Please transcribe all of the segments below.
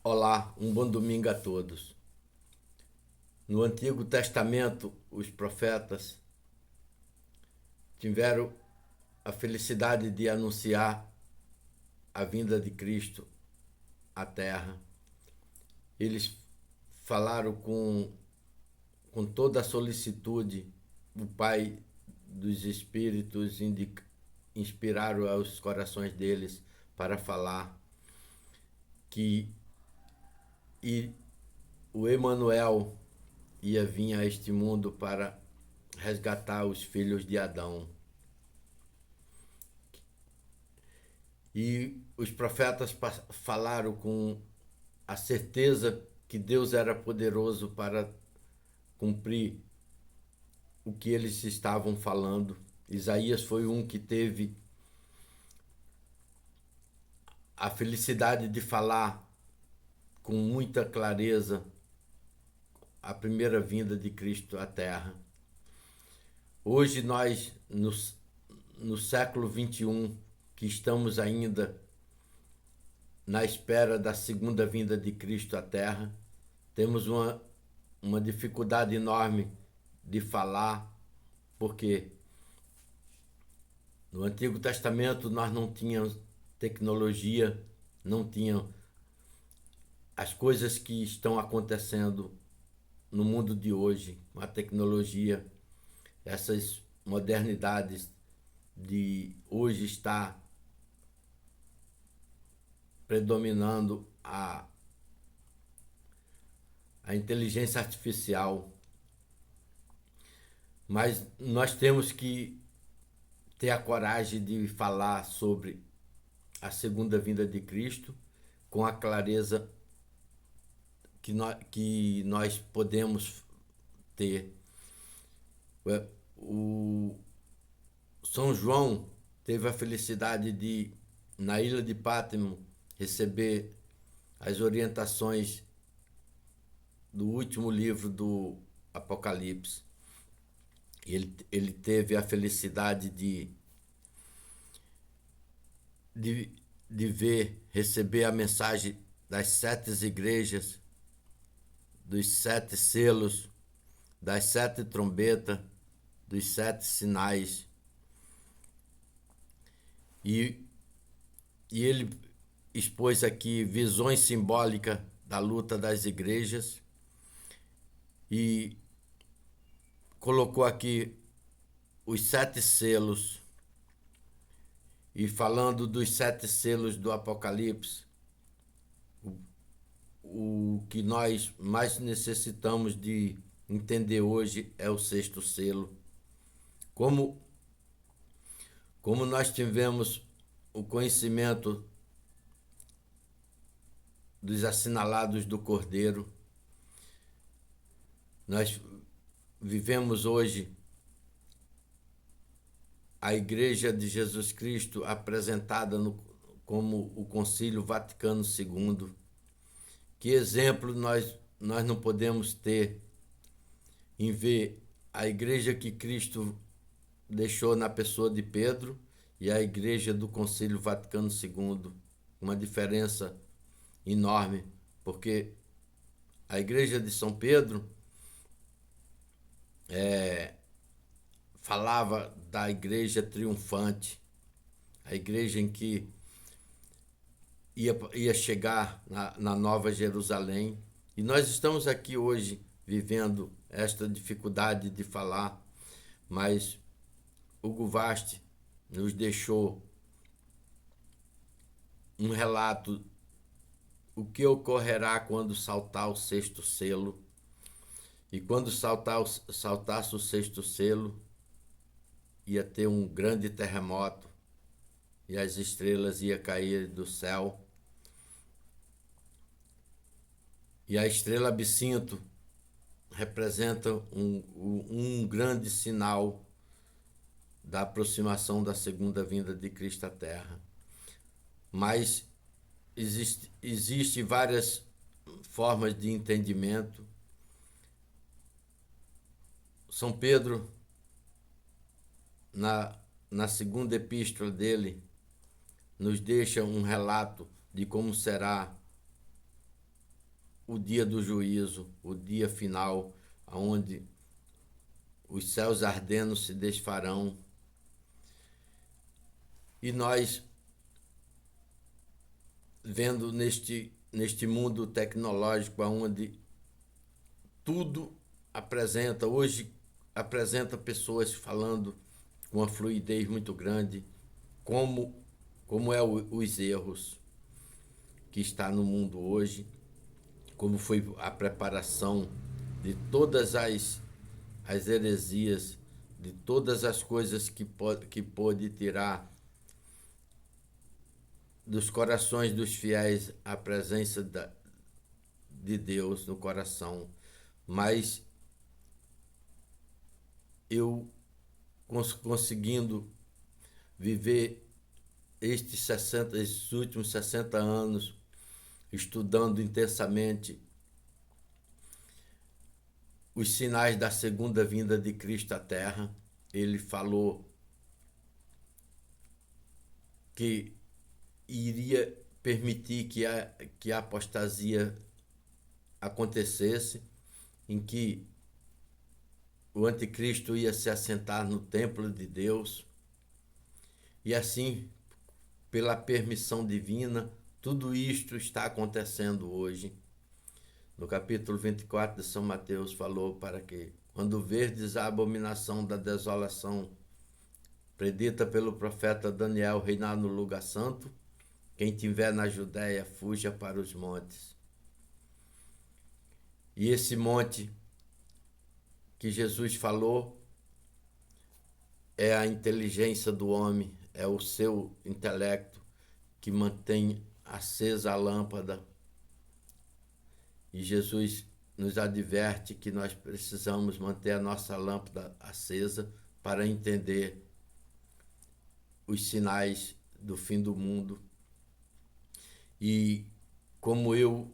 Olá, um bom domingo a todos. No Antigo Testamento, os profetas tiveram a felicidade de anunciar a vinda de Cristo à Terra. Eles falaram com toda a solicitude. O Pai dos Espíritos inspiraram aos corações deles para falar que o Emanuel ia vir a este mundo para resgatar os filhos de Adão. E os profetas falaram com a certeza que Deus era poderoso para cumprir o que eles estavam falando. Isaías foi um que teve a felicidade de falar com muita clareza a primeira vinda de Cristo à Terra. Hoje nós, no século XXI, que estamos ainda na espera da segunda vinda de Cristo à Terra, temos uma dificuldade enorme de falar, porque no Antigo Testamento nós não tínhamos tecnologia, não tínhamos as coisas que estão acontecendo no mundo de hoje, a tecnologia, essas modernidades de hoje está predominando a inteligência artificial. Mas nós temos que ter a coragem de falar sobre a segunda vinda de Cristo com a clareza que nós podemos ter. O São João teve a felicidade de, na ilha de Patmos, receber as orientações do último livro do Apocalipse. Ele teve a felicidade de ver, receber a mensagem das 7 igrejas, dos 7 selos, das 7 trombetas, dos 7 sinais. E ele expôs aqui visões simbólicas da luta das igrejas e colocou aqui os 7 selos. E falando dos 7 selos do Apocalipse, o que nós mais necessitamos de entender hoje é o 6º selo. Como nós tivemos o conhecimento dos assinalados do Cordeiro, nós vivemos hoje a Igreja de Jesus Cristo apresentada como o Concílio Vaticano II. Que exemplo nós não podemos ter em ver a igreja que Cristo deixou na pessoa de Pedro e a igreja do Concílio Vaticano II. Uma diferença enorme, porque a igreja de São Pedro falava da igreja triunfante, a igreja em que ia chegar na Nova Jerusalém. E nós estamos aqui hoje vivendo esta dificuldade de falar, mas Hugo Vast nos deixou um relato o que ocorrerá quando saltar o 6º selo. E quando saltasse o 6º selo, ia ter um grande terremoto e as estrelas iam cair do céu. E a estrela Absinto representa um grande sinal da aproximação da segunda vinda de Cristo à Terra. Mas existe várias formas de entendimento. São Pedro, na segunda epístola dele, nos deixa um relato de como será o dia do juízo, o dia final, onde os céus ardendo se desfarão. E nós, vendo neste mundo tecnológico, onde tudo hoje apresenta pessoas falando com uma fluidez muito grande, como os erros que está no mundo hoje, como foi a preparação de todas as heresias, de todas as coisas que pôde tirar dos corações dos fiéis a presença de Deus no coração. Mas eu conseguindo viver esses últimos 60 anos, estudando intensamente os sinais da segunda vinda de Cristo à Terra. Ele falou que iria permitir que a apostasia acontecesse, em que o anticristo ia se assentar no templo de Deus, e assim, pela permissão divina, tudo isto está acontecendo hoje. No capítulo 24 de São Mateus falou para que, quando verdes a abominação da desolação predita pelo profeta Daniel reinar no lugar santo, quem tiver na Judéia fuja para os montes. E esse monte que Jesus falou é a inteligência do homem, é o seu intelecto que mantém acesa a lâmpada. E Jesus nos adverte que nós precisamos manter a nossa lâmpada acesa para entender os sinais do fim do mundo. E como eu,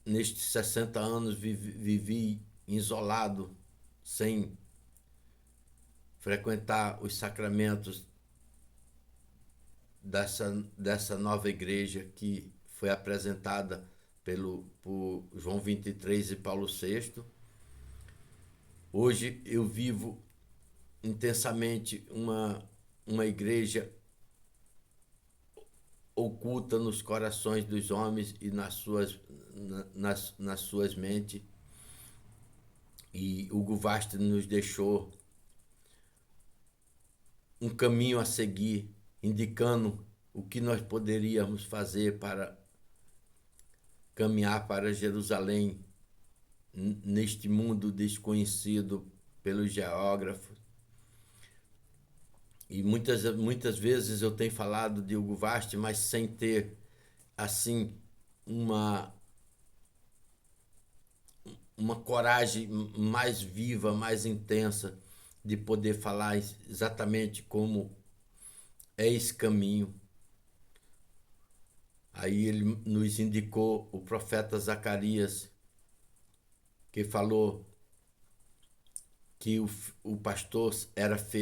nestes 60 anos, vivi isolado, sem frequentar os sacramentos dessa nova igreja que foi apresentada por João 23 e Paulo VI. Hoje eu vivo intensamente uma igreja oculta nos corações dos homens e nas suas mentes. E Hugo Vast nos deixou um caminho a seguir, indicando o que nós poderíamos fazer para caminhar para Jerusalém, neste mundo desconhecido pelos geógrafos. E muitas vezes eu tenho falado de Hugo Vast, mas sem ter, assim, uma coragem mais viva, mais intensa, de poder falar exatamente como é esse caminho. Aí ele nos indicou o profeta Zacarias, que falou que o pastor era